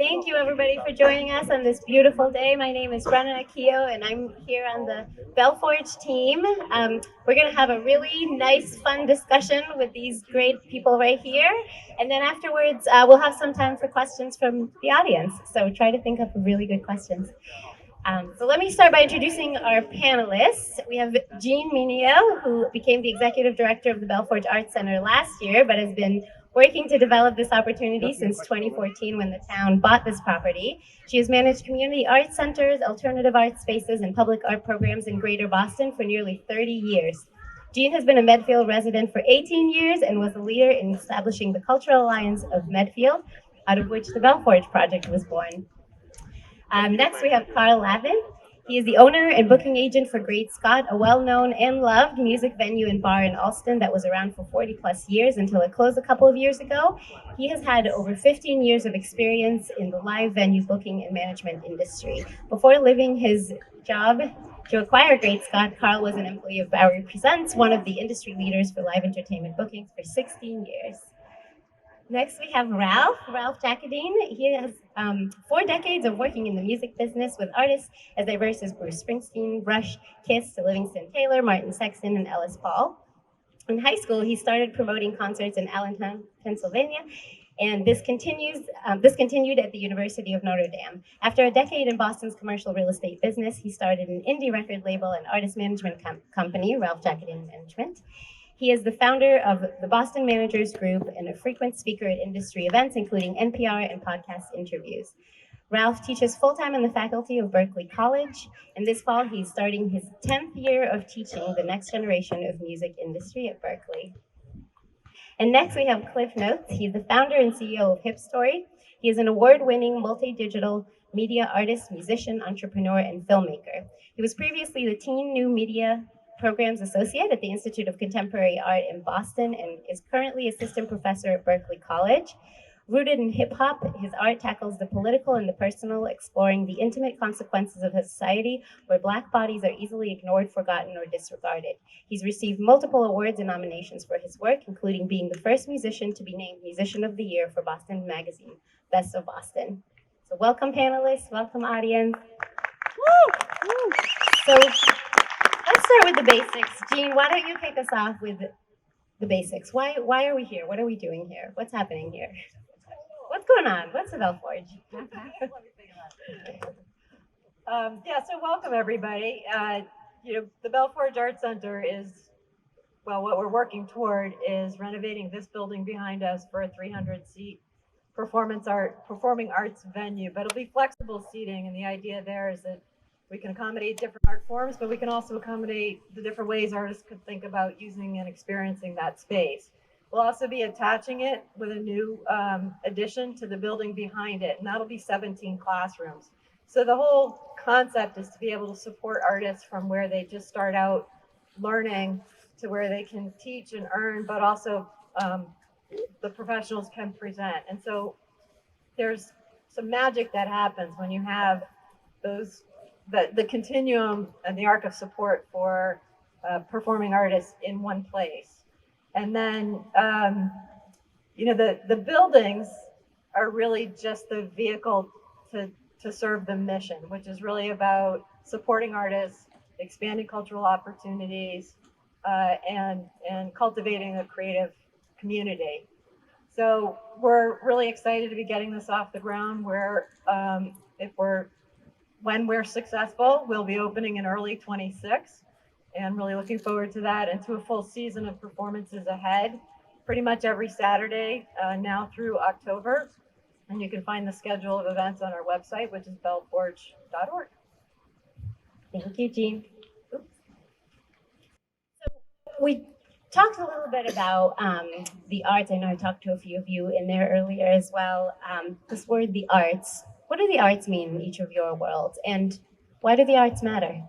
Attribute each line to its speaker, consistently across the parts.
Speaker 1: Thank you everybody for joining us on this beautiful day. My name is RENANA and I'm here on the Bellforge team. We're going to have a really nice, fun discussion with these great people right here. And then afterwards, we'll have some time for questions from the audience. So try to think of really good questions. So let me start by introducing our panelists. We have Jean MINEO, who became the executive director of the Bellforge Arts Center last year, but has been working to develop this opportunity since 2014 when the town bought this property. She has managed community art centers, alternative art spaces, and public art programs in Greater Boston for nearly 30 years. Jean has been a Medfield resident for 18 years and was a leader in establishing the Cultural Alliance of Medfield, out of which the Bellforge project was born. Next, we have Carl Lavin. He is the owner and booking agent for Great Scott, a well-known and loved music venue and bar in Allston that was around for 40 plus years until it closed a couple of years ago. He has had over 15 years of experience in the live venue booking and management industry. Before leaving his job to acquire Great Scott, Carl was an employee of Bowery Presents, one of the industry leaders for live entertainment bookings for 16 years. Next, we have Ralph JACCODINE. He has 4 decades of working in the music business with artists as diverse as Bruce Springsteen, Rush, Kiss, Livingston Taylor, Martin Sexton, and Ellis Paul. In high school, he started promoting concerts in Allentown, Pennsylvania, and this continued at the University of Notre Dame. After a decade in Boston's commercial real estate business, he started an indie record label and artist management company, Ralph JACCODINE Management. He is the founder of the Boston Managers Group and a frequent speaker at industry events, including NPR and podcast interviews. Ralph teaches full-time in the faculty of Berklee College, and this fall he's starting his 10th year of teaching the next generation of music industry at Berklee. And next we have Cliff Notes. He's the founder and CEO of Hip Story. He is an award-winning multi-digital media artist, musician, entrepreneur, and filmmaker. He was previously the Teen New Media Programs Associate at the Institute of Contemporary Art in Boston and is currently assistant professor at Berklee College. Rooted in hip hop, his art tackles the political and the personal, exploring the intimate consequences of a society where Black bodies are easily ignored, forgotten, or disregarded. He's received multiple awards and nominations for his work, including being the first musician to be named Musician of the Year for Boston Magazine, Best of Boston. So welcome panelists, welcome audience. Woo! So let's start with the basics. Jean, why don't you kick us off with the basics? Why are we here? What are we doing here? What's happening here? What's going on? What's the Bellforge?
Speaker 2: So welcome everybody. The Bellforge Art Center is, well, what we're working toward is renovating this building behind us for a 300-seat performing arts venue, but it'll be flexible seating, and the idea there is that we can accommodate different art forms, but we can also accommodate the different ways artists could think about using and experiencing that space. We'll also be attaching it with a new addition to the building behind it, and that'll be 17 classrooms. So the whole concept is to be able to support artists from where they just start out learning to where they can teach and earn, but also the professionals can present. And so there's some magic that happens when you have those the continuum and the arc of support for performing artists in one place. And then, the buildings are really just the vehicle to serve the mission, which is really about supporting artists, expanding cultural opportunities, and cultivating a creative community. So we're really excited to be getting this off the ground. When we're successful, we'll be opening in early 26, and really looking forward to that and to a full season of performances ahead, pretty much every Saturday now through October. And you can find the schedule of events on our website, which is bellforge.org.
Speaker 1: Thank you, Jean. So we talked a little bit about the arts. I know I talked to a few of you in there earlier as well. This word, the arts. What do the arts mean in each of your worlds, and why do the arts matter?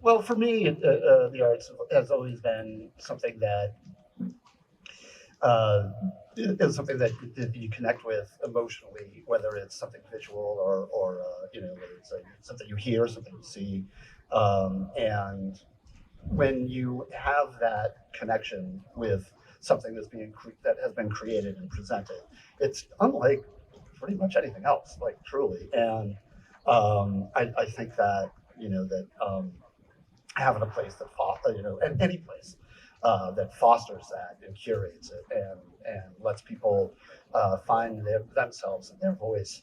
Speaker 3: Well, for me, the arts has always been something that is something that you connect with emotionally, whether it's something visual or whether it's something you hear, something you see, and when you have that connection with something that has been created and presented. It's unlike pretty much anything else, like truly. And I think that having a place that and any place that fosters that and curates it and lets people find themselves and their voice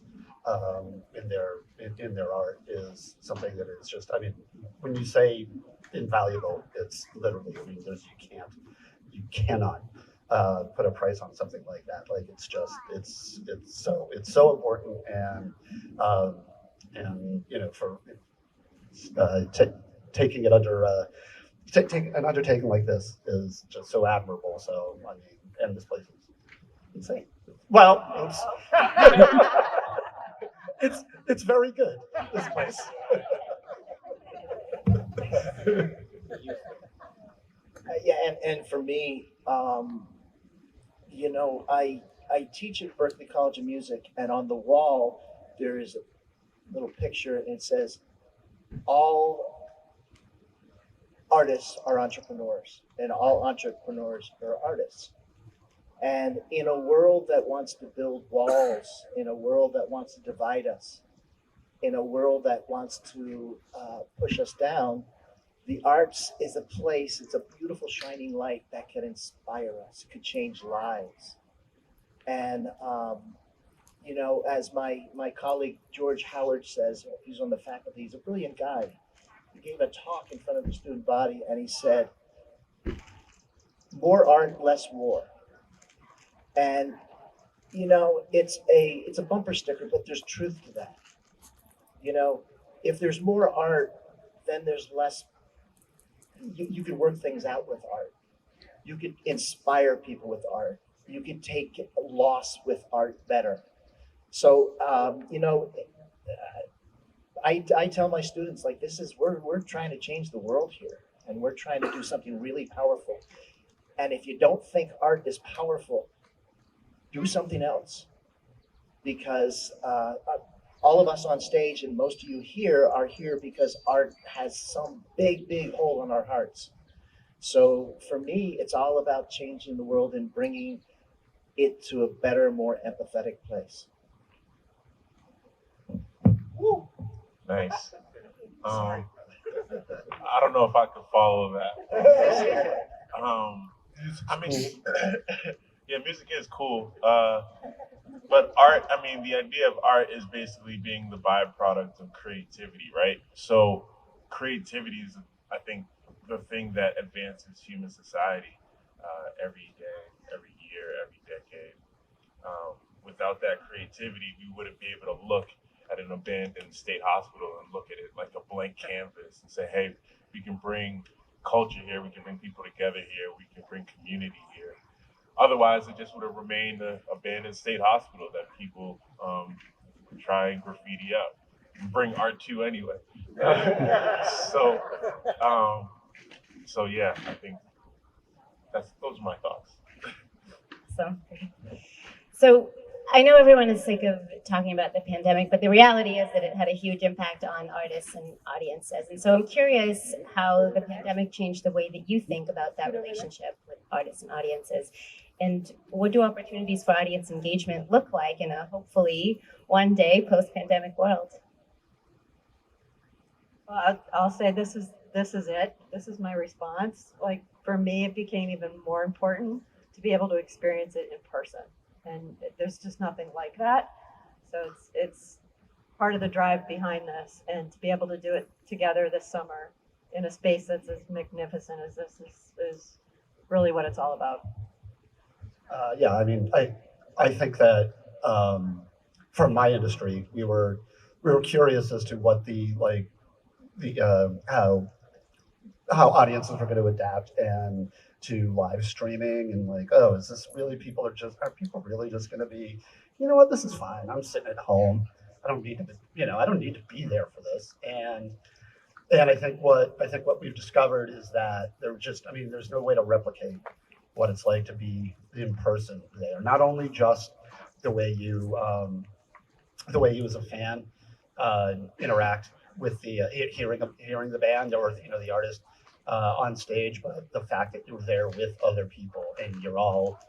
Speaker 3: in their art is something that is just. I mean, when you say invaluable, it's literally. I mean, you cannot put a price on something like that. Like it's so important and for taking it under. Taking an undertaking like this is just so admirable. So I mean, and this place is insane. Well, it's very good. This place.
Speaker 4: Yeah, and for me, I teach at Berklee College of Music, and on the wall there is a little picture, and it says, "All artists are entrepreneurs, and all entrepreneurs are artists." And in a world that wants to build walls, in a world that wants to divide us, in a world that wants to push us down, the arts is a place, it's a beautiful shining light that can inspire us, it could change lives. And, as my colleague George Howard says, he's on the faculty, he's a brilliant guy. He gave a talk in front of the student body and he said, "More art, less war." And, it's a bumper sticker, but there's truth to that. If there's more art, then there's less. You can work things out with art. You could inspire people with art. You could take loss with art better. So, I tell my students, like, we're trying to change the world here, and we're trying to do something really powerful. And if you don't think art is powerful, do something else, because all of us on stage and most of you here are here because art has some big hole in our hearts. So for me, it's all about changing the world and bringing it to a better, more empathetic place.
Speaker 5: Woo. Nice. I don't know if I could follow that. I mean, yeah, music is cool. But art, I mean, the idea of art is basically being the byproduct of creativity, right? So creativity is, I think, the thing that advances human society every day, every year, every decade. Without that creativity, we wouldn't be able to look at an abandoned state hospital and look at it like a blank canvas and say, hey, we can bring culture here, we can bring people together here, we can bring community here. Otherwise, it just would have remained an abandoned state hospital that people try and graffiti up and bring art to anyway. So yeah, I think those are my thoughts.
Speaker 1: So I know everyone is sick of talking about the pandemic, but the reality is that it had a huge impact on artists and audiences. And so I'm curious how the pandemic changed the way that you think about that relationship with artists and audiences. And what do opportunities for audience engagement look like in a hopefully one day post-pandemic world?
Speaker 2: Well, I'll say this is it. This is my response. Like, for me, it became even more important to be able to experience it in person. And there's just nothing like that. So it's part of the drive behind this, and to be able to do it together this summer in a space that's as magnificent as this is really what it's all about.
Speaker 3: Yeah, I mean, I think that from my industry, we were curious as to what how audiences were going to adapt and to live streaming, and like, oh, is this really are people really just going to be, you know what, this is fine. I'm sitting at home. I don't need to be there for this. And I think what we've discovered is that there's no way to replicate what it's like to be in person there. Not only just the way you as a fan interact with the hearing the band or the artist on stage, but the fact that you're there with other people and you're all,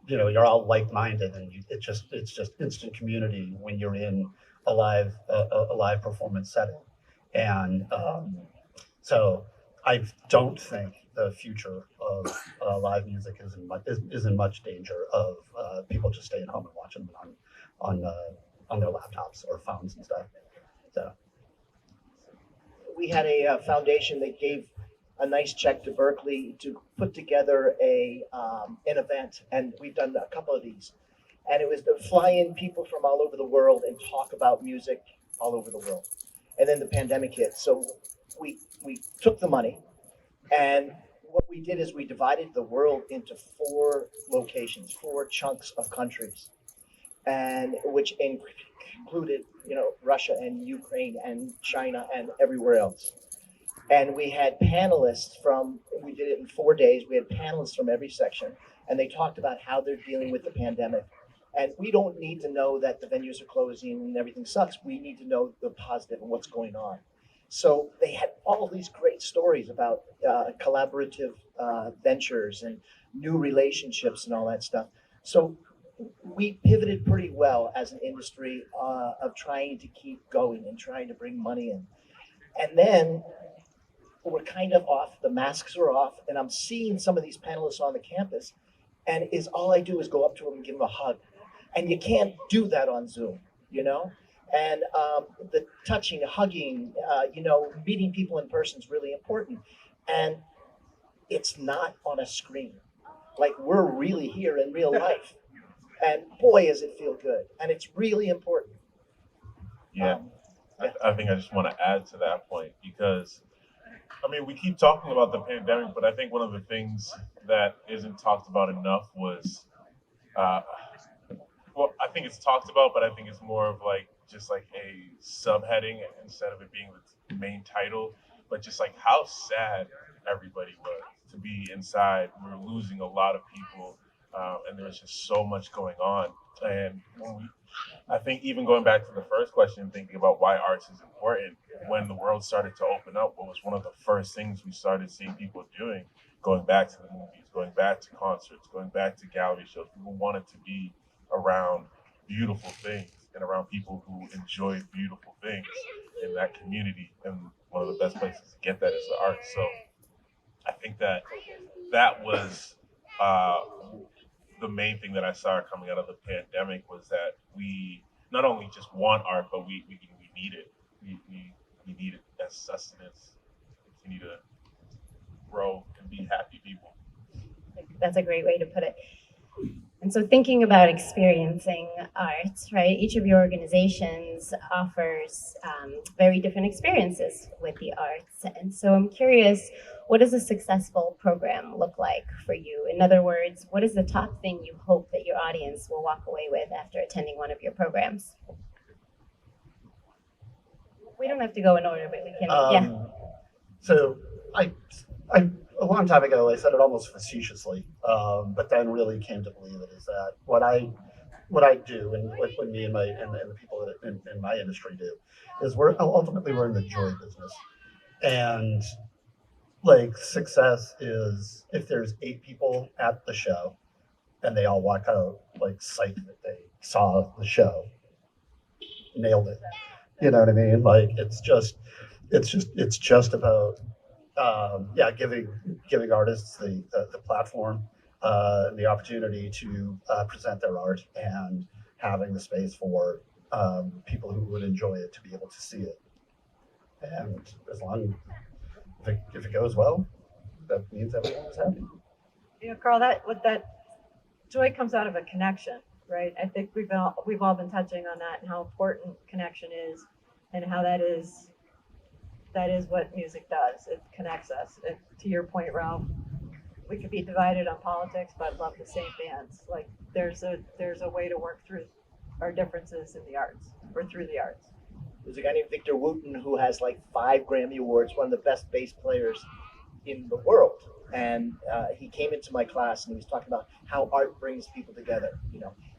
Speaker 3: you're all like-minded, and it's just instant community when you're in a live performance setting. And so I don't think the future of live music is in much danger of people just staying home and watching them on their laptops or phones and stuff. So
Speaker 4: We had a foundation that gave a nice check to Berkeley to put together an event, and we've done a couple of these. And it was to fly in people from all over the world and talk about music all over the world. And then the pandemic hit, so we took the money, and what we did is we divided the world into 4 locations, 4 chunks of countries, and which included, Russia and Ukraine and China and everywhere else. And we had panelists we did it in 4 days. We had panelists from every section, and they talked about how they're dealing with the pandemic. And we don't need to know that the venues are closing and everything sucks. We need to know the positive and what's going on. So they had all these great stories about collaborative ventures and new relationships and all that stuff. So we pivoted pretty well as an industry of trying to keep going and trying to bring money in. And then we're kind of off, the masks are off, and I'm seeing some of these panelists on the campus, and all I do is go up to them and give them a hug. And you can't do that on Zoom, And the touching, hugging, meeting people in person is really important. And it's not on a screen. Like, we're really here in real life. And boy, does it feel good. And it's really important.
Speaker 5: Yeah. I think I just want to add to that point because, we keep talking about the pandemic, but I think one of the things that isn't talked about enough was, I think it's talked about, but I think it's more of just a subheading instead of it being the main title, but just how sad everybody was to be inside. We were losing a lot of people, and there was just so much going on. And I think even going back to the first question, thinking about why arts is important, when the world started to open up, what was one of the first things we started seeing people doing? Going back to the movies, going back to concerts, going back to gallery shows. People wanted to be around beautiful things and around people who enjoy beautiful things in that community. And one of the best places to get that is the arts. So I think that was the main thing that I saw coming out of the pandemic was that we not only just want art, but we need it. We need it as sustenance to continue to grow and be happy people.
Speaker 1: That's a great way to put it. And so thinking about experiencing art, right? Each of your organizations offers very different experiences with the arts. And so I'm curious, what does a successful program look like for you? In other words, what is the top thing you hope that your audience will walk away with after attending one of your programs? We don't have to go in order, but we can,
Speaker 3: So I a long time ago, I said it almost facetiously, but then really came to believe it, is that what I do and what me and the people in my industry do is we're in the joy business. And success is if there's 8 people at the show and they all walk out psyched that they saw the show, nailed it. You know what I mean? It's just about giving artists the platform and the opportunity to present their art, and having the space for people who would enjoy it to be able to see it. And as long if it goes well, that means everyone is happy.
Speaker 2: Carl, that joy comes out of a connection, right? I think we've all been touching on that and how important connection is, and how that is what music does. It connects us. To your point, Ralph, we could be divided on politics, but love the same bands. There's a way to work through our differences in the arts or through the arts.
Speaker 4: There's a guy named Victor Wooten who has 5 Grammy Awards, one of the best bass players in the world. And he came into my class and he was talking about how art brings people together.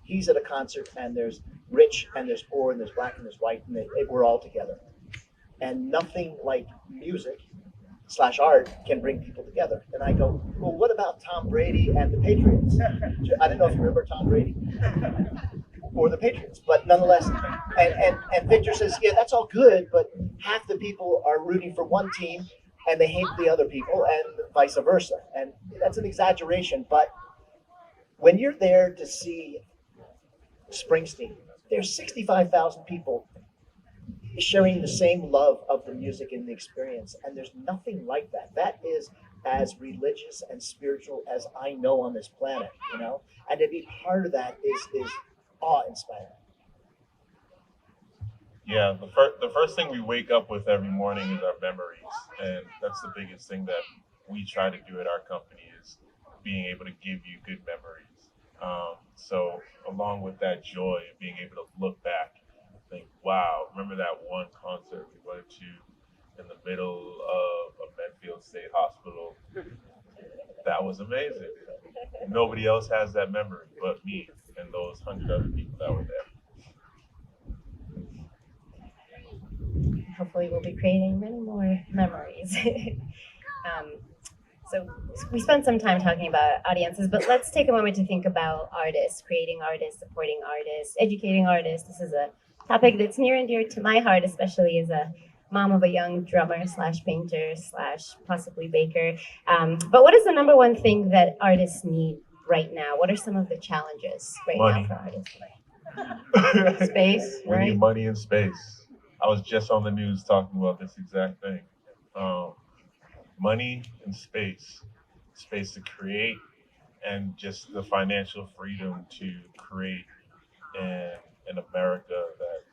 Speaker 4: He's at a concert and there's rich and there's poor and there's black and there's white, and we're all together. And nothing like music art can bring people together. And I go, well, what about Tom Brady and the Patriots? I don't know if you remember Tom Brady or the Patriots, but nonetheless, and Victor says, yeah, that's all good, but half the people are rooting for one team and they hate the other people, and vice versa. And that's an exaggeration, but when you're there to see Springsteen, there's 65,000 people sharing the same love of the music and the experience, and there's nothing like that. That is as religious and spiritual as I know on this planet, you know. And to be part of that is awe-inspiring.
Speaker 5: Yeah, the first thing we wake up with every morning is our memories, and that's the biggest thing that we try to do at our company is being able to give you good memories. So along with that joy of being able to look back, think, wow, remember that one concert we went to in the middle of a Medfield State Hospital? That was amazing. Nobody else has that memory but me and those 100 other people that were there.
Speaker 1: Hopefully we'll be creating many more memories. So we spent some time talking about audiences, but let's take a moment to think about artists, creating artists, supporting artists, educating artists. This is a topic that's near and dear to my heart, especially as a mom of a young drummer / painter / possibly baker. But what is the number one thing that artists need right now? What are some of the challenges right
Speaker 5: Money.
Speaker 1: now for artists?
Speaker 2: Space,
Speaker 5: We
Speaker 2: right?
Speaker 5: need money and space. I was just on the news talking about this exact thing. Money and space to create, and just the financial freedom to create in America that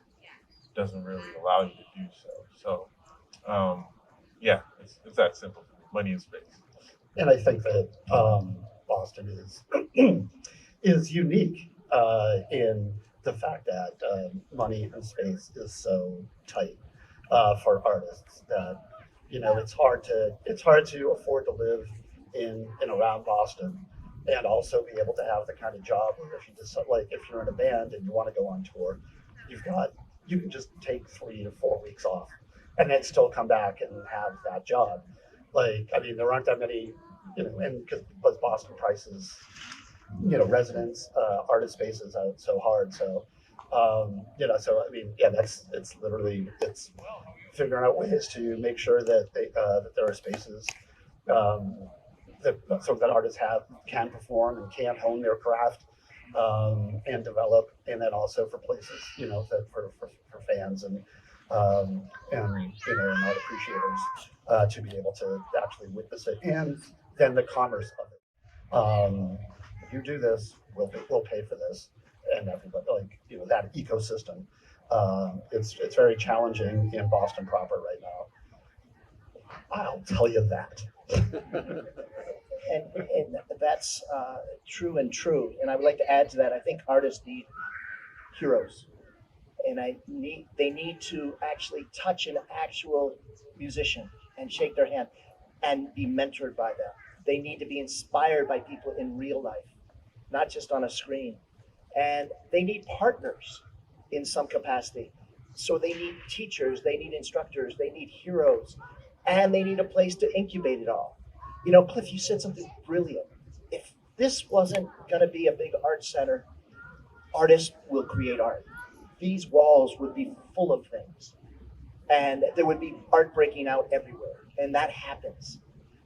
Speaker 5: doesn't really allow you to do so. So, yeah, it's that simple. Money and space.
Speaker 3: And I think that Boston is unique in the fact that money and space is so tight for artists that it's hard to afford to live in and around Boston and also be able to have the kind of job where if you're in a band and you want to go on tour, you can just take 3 to 4 weeks off and then still come back and have that job. There aren't that many, and because Boston prices, residents, artist spaces out so hard. So, it's figuring out ways to make sure that that there are spaces that artists can perform and can hone their craft and develop, and then also for places, that for fans and art appreciators to be able to actually witness it, and then the commerce of it. You do this, we'll pay for this, and everybody, that ecosystem. It's very challenging in Boston proper right now. I'll tell you that.
Speaker 4: And that's true. And I would like to add to that. I think artists need heroes, and they need to actually touch an actual musician and shake their hand and be mentored by them. They need to be inspired by people in real life, not just on a screen. And they need partners in some capacity. So they need teachers, they need instructors, they need heroes, and they need a place to incubate it all. Cliff, you said something brilliant. If this wasn't going to be a big art center, artists will create art. These walls would be full of things, and there would be art breaking out everywhere, and that happens.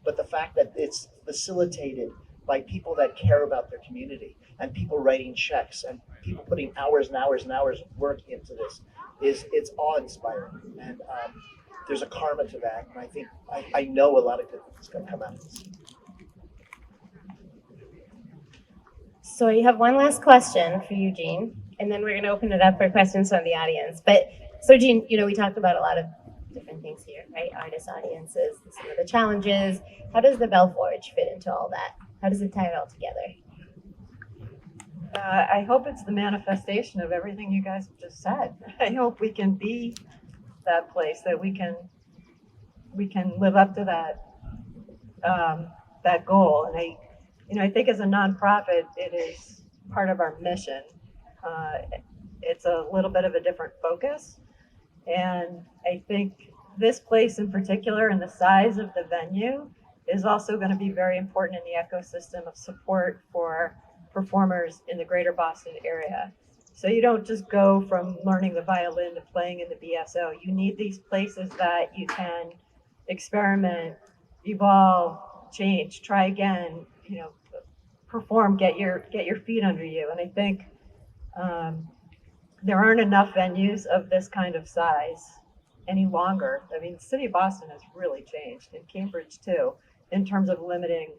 Speaker 4: But the fact that it's facilitated by people that care about their community and people writing checks and people putting hours and hours and hours of work into this it's awe-inspiring. And there's a karma to that, and I think I know a lot of good things going to come out of this.
Speaker 1: So you have one last question for you, Gene, and then we're going to open it up for questions from the audience. So Gene, we talked about a lot of different things here, right? Artists, audiences, some of the challenges. How does the Bellforge fit into all that? How does it tie it all together?
Speaker 2: I hope it's the manifestation of everything you guys have just said. I hope we can be that place, that we can live up to that goal. And I think as a nonprofit, it is part of our mission. It's a little bit of a different focus, and I think this place in particular and the size of the venue is also going to be very important in the ecosystem of support for performers in the greater Boston area. So you don't just go from learning the violin to playing in the BSO. You need these places that you can experiment, evolve, change, try again, perform, get your feet under you. And I think there aren't enough venues of this kind of size any longer. I mean, the city of Boston has really changed, and Cambridge too, in terms of limiting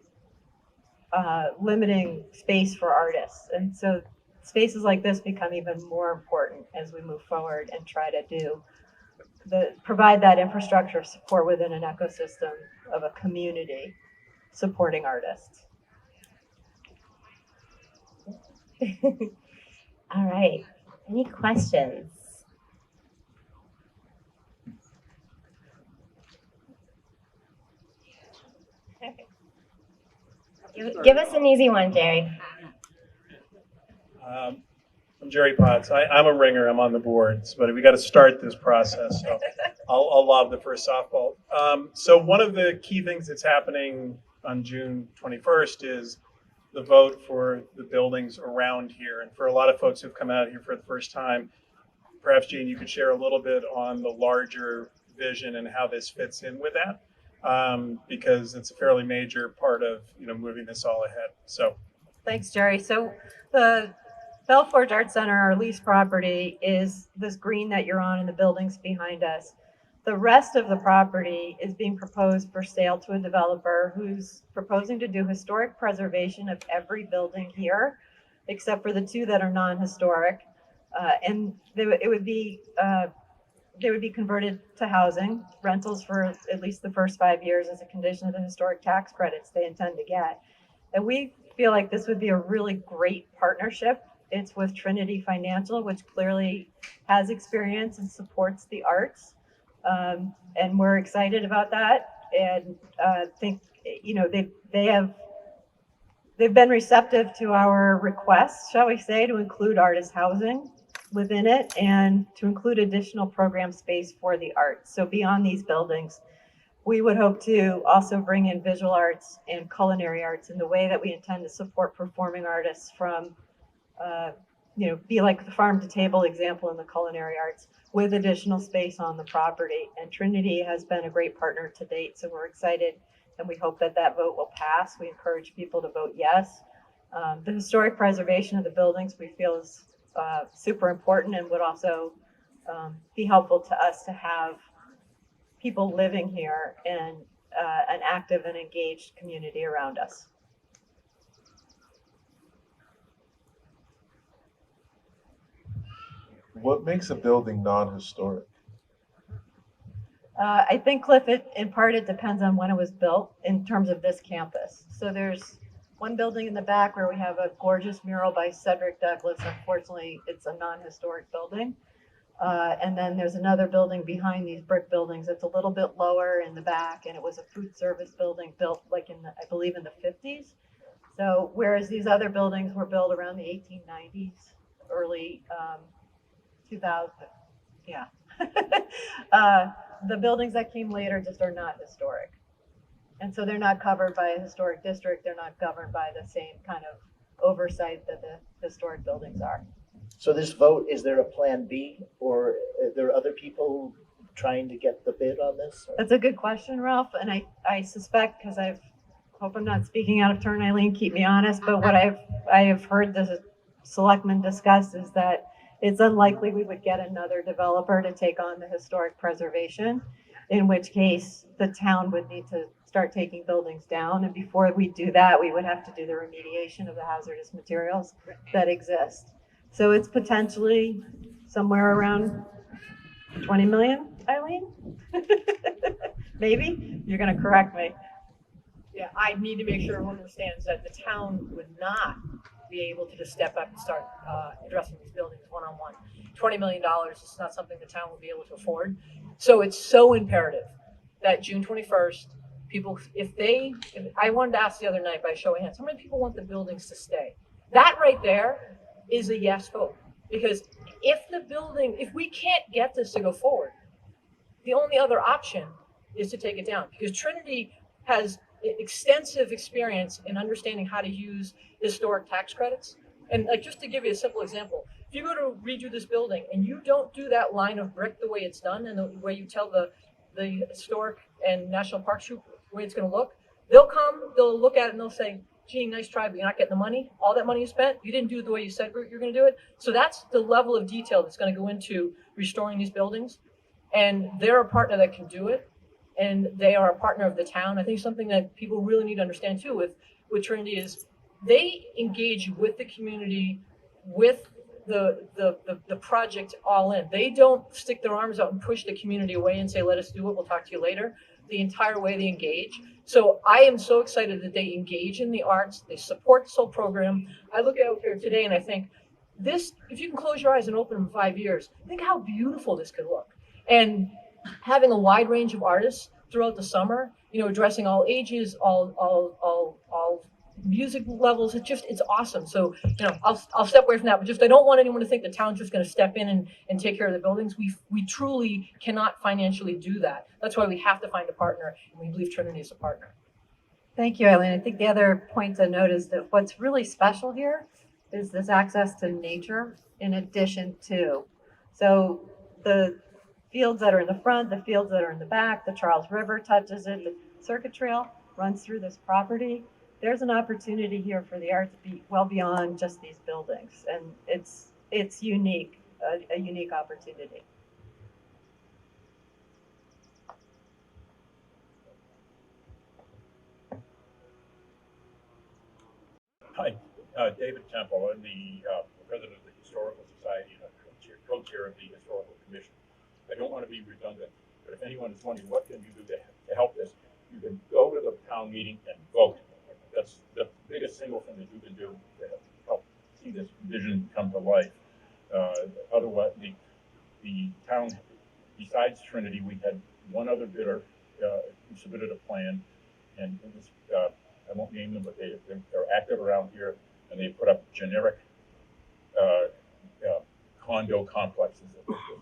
Speaker 2: space for artists. And so spaces like this become even more important as we move forward and try to provide that infrastructure of support within an ecosystem of a community supporting artists.
Speaker 1: All right. Any questions? Okay. Give us an easy one, Jerry.
Speaker 6: I'm Jerry Potts. I'm a ringer. I'm on the boards, but we got to start this process. So I'll lob the first softball. So one of the key things that's happening on June 21st is the vote for the buildings around here. And for a lot of folks who've come out here for the first time, perhaps, Gene, you could share a little bit on the larger vision and how this fits in with that, because it's a fairly major part of moving this all ahead. So
Speaker 2: thanks, Jerry. So the Bellforge Art Center, our lease property, is this green that you're on in the buildings behind us. The rest of the property is being proposed for sale to a developer who's proposing to do historic preservation of every building here, except for the two that are non-historic. And they would be converted to housing, rentals for at least the first 5 years as a condition of the historic tax credits they intend to get. And we feel like this would be a really great partnership. It's with Trinity Financial, which clearly has experience and supports the arts. And we're excited about that, and think they've been receptive to our requests, shall we say, to include artist housing within it and to include additional program space for the arts. So beyond these buildings, we would hope to also bring in visual arts and culinary arts in the way that we intend to support performing artists from, be like the farm to table example in the culinary arts, with additional space on the property. And Trinity has been a great partner to date, so we're excited, and we hope that vote will pass. We encourage people to vote yes. The historic preservation of the buildings we feel is super important, and would also be helpful to us to have people living here and an active and engaged community around us.
Speaker 5: What makes a building non-historic?
Speaker 2: I think, Cliff, in part it depends on when it was built in terms of this campus. So there's one building in the back where we have a gorgeous mural by Cedric Douglas. Unfortunately, it's a non-historic building. And then there's another building behind these brick buildings that's a little bit lower in the back, and it was a food service building built like I believe in the 50s. So whereas these other buildings were built around the 1890s, early 2000, yeah. The buildings that came later just are not historic. And so they're not covered by a historic district. They're not governed by the same kind of oversight that the historic buildings are.
Speaker 4: So this vote, is there a plan B, or are there other people trying to get the bid on this? Or?
Speaker 2: That's a good question, Ralph. And I suspect, because hope I'm not speaking out of turn, Eileen, keep me honest, but what I have heard the selectmen discuss is that it's unlikely we would get another developer to take on the historic preservation, in which case the town would need to start taking buildings down. And before we do that, we would have to do the remediation of the hazardous materials that exist. So it's potentially somewhere around 20 million, Eileen? Maybe? You're going to correct me.
Speaker 7: Yeah, I need to make sure everyone understands that the town would not be able to just step up and start addressing these buildings one-on-one. $20 million is not something the town would be able to afford. So it's so imperative that June 21st, people, if I wanted to ask the other night by show of hands, how many people want the buildings to stay? That right there is a yes vote. Because if we can't get this to go forward, the only other option is to take it down, because Trinity has extensive experience in understanding how to use historic tax credits. And like, just to give you a simple example, if you go to redo this building and you don't do that line of brick the way it's done and the way you tell the historic and national parks group the way it's going to look, they'll come, they'll look at it and they'll say, gee, nice try, but you're not getting the money. All that money you spent, you didn't do it the way you said you're going to do it. So that's the level of detail that's going to go into restoring these buildings. And they're a partner that can do it. And they are a partner of the town. I think something that people really need to understand too with Trinity is they engage with the community, with the project all in. They don't stick their arms out and push the community away and say, let us do it, we'll talk to you later. The entire way they engage. So I am so excited that they engage in the arts, they support this whole program. I look out here today and I think, this, if you can close your eyes and open them in 5 years, think how beautiful this could look. And having a wide range of artists throughout the summer, you know, addressing all ages, all music levels, it's awesome. So, you know, I'll step away from that, but just I don't want anyone to think the town's just going to step in and take care of the buildings. We truly cannot financially do that. That's why we have to find a partner, and we believe Trinity is a partner.
Speaker 2: Thank you, Eileen. I think the other point to note is that what's really special here is this access to nature in addition to. So the fields that are in the front, the fields that are in the back, the Charles River touches it, the circuit trail runs through this property. There's an opportunity here for the arts to be well beyond just these buildings, and it's unique, a unique opportunity.
Speaker 8: Hi, David Temple. I'm the president of the Historical Society and co-chair of the Historical Commission. I don't want to be redundant, but if anyone is wondering what can you do to help this, you can go to the town meeting and vote. That's the biggest single thing that you can do to help see this vision come to life. Otherwise, the town, besides Trinity, we had one other bidder who submitted a plan, and it was, I won't name them, but they're active around here, and they put up generic condo complexes,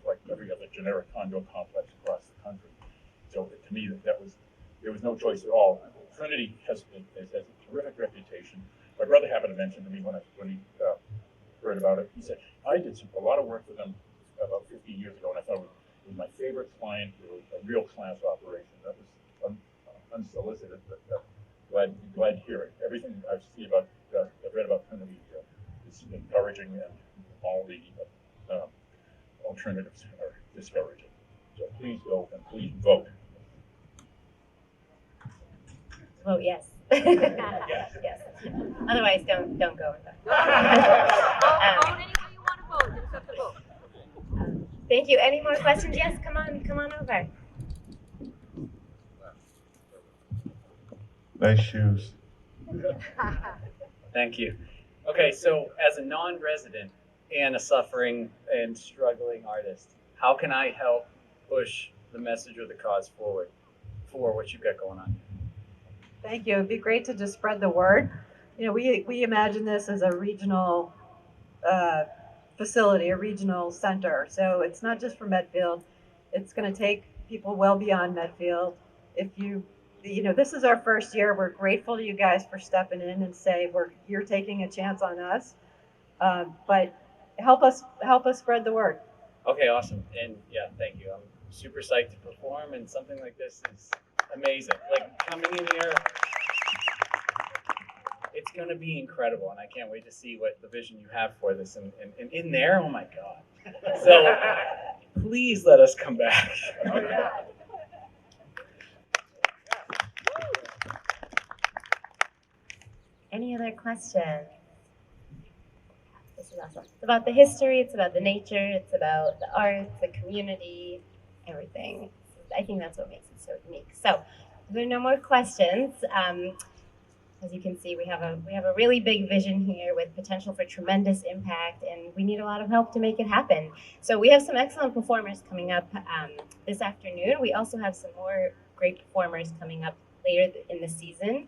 Speaker 8: like every other generic condo complex across the country. So to me, there was no choice at all. Trinity has a terrific reputation. My brother happened to mention to me when he heard about it. He said, I did a lot of work with them about 15 years ago, and I thought it was my favorite client. It was a real class operation. That was unsolicited, but glad to hear it. Everything I've read about Trinity is encouraging, and all the alternatives are discouraging. So please go and please vote.
Speaker 1: Vote yes.
Speaker 8: Yes.
Speaker 1: Yes. Otherwise, don't go with that.
Speaker 9: Vote any way you want to vote. Just have to vote.
Speaker 1: Thank you. Any more questions? Yes, come on over.
Speaker 5: Nice shoes.
Speaker 10: Thank you. Okay, so as a non-resident and a suffering and struggling artist, how can I help push the message or the cause forward for what you've got going on?
Speaker 2: Thank you. It'd be great to just spread the word. You know, we imagine this as a regional facility, a regional center. So it's not just for Medfield. It's going to take people well beyond Medfield. If you know, this is our first year. We're grateful to you guys for stepping in and say you're taking a chance on us. But help us spread the word.
Speaker 10: Okay, awesome. And yeah, thank you. I'm super psyched to perform, and something like this is amazing. Like, coming in here, it's going to be incredible, and I can't wait to see what the vision you have for this. And in there, oh my God. So please let us come back.
Speaker 2: Oh, yeah.
Speaker 1: Any other questions? This is awesome. It's about the history, it's about the nature, it's about the arts, the community, everything. I think that's what makes it so unique. So, if there are no more questions, as you can see, we have a really big vision here with potential for tremendous impact, and we need a lot of help to make it happen. So we have some excellent performers coming up this afternoon. We also have some more great performers coming up later in the season.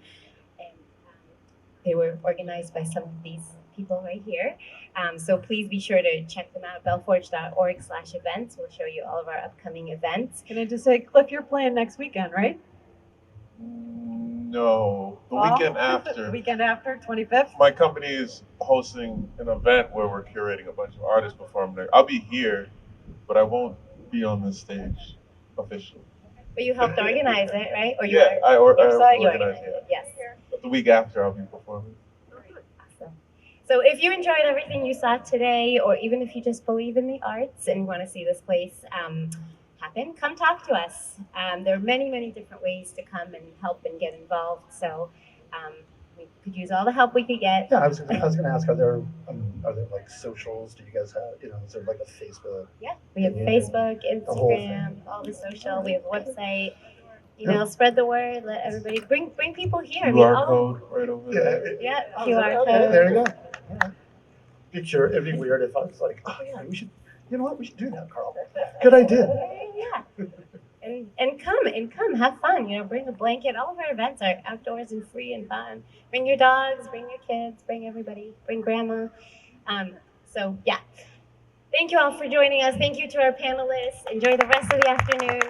Speaker 1: They were organized by some of these people right here. So please be sure to check them out, bellforge.org/events. We'll show you all of our upcoming events.
Speaker 2: Can I just say, Cliff, you're playing next weekend, right?
Speaker 5: No, the weekend
Speaker 2: The
Speaker 5: after.
Speaker 2: weekend after, 25th?
Speaker 5: My company is hosting an event where we're curating a bunch of artists performing there. I'll be here, but I won't be on the stage officially.
Speaker 1: But you helped organize it, right? Or
Speaker 5: Yeah, I
Speaker 1: you
Speaker 5: organized
Speaker 1: organized
Speaker 5: it.
Speaker 1: it, yes.
Speaker 5: But the week after, I'll be performing.
Speaker 1: Awesome. So if you enjoyed everything you saw today, or even if you just believe in the arts and want to see this place happen, come talk to us. There are many, many different ways to come and help and get involved. So we could use all the help we could get.
Speaker 3: Yeah, I was going to ask, are there like socials? Do you guys have, is there like a Facebook?
Speaker 1: Yeah, we have
Speaker 3: Yeah.
Speaker 1: Facebook,
Speaker 3: The whole
Speaker 1: Instagram, all the social. We have a website. Spread the word. Let everybody bring people here.
Speaker 5: QR code right over there.
Speaker 1: Yeah,
Speaker 3: Oh,
Speaker 1: QR
Speaker 3: okay,
Speaker 1: code.
Speaker 3: there you go. Yeah. Be sure, it'd be weird if I was like, oh yeah, we should, you know what, we should do that, Carl. Good idea.
Speaker 1: Yeah. And come, have fun. Bring a blanket. All of our events are outdoors and free and fun. Bring your dogs, bring your kids, bring everybody, bring grandma. So yeah. Thank you all for joining us. Thank you to our panelists. Enjoy the rest of the afternoon.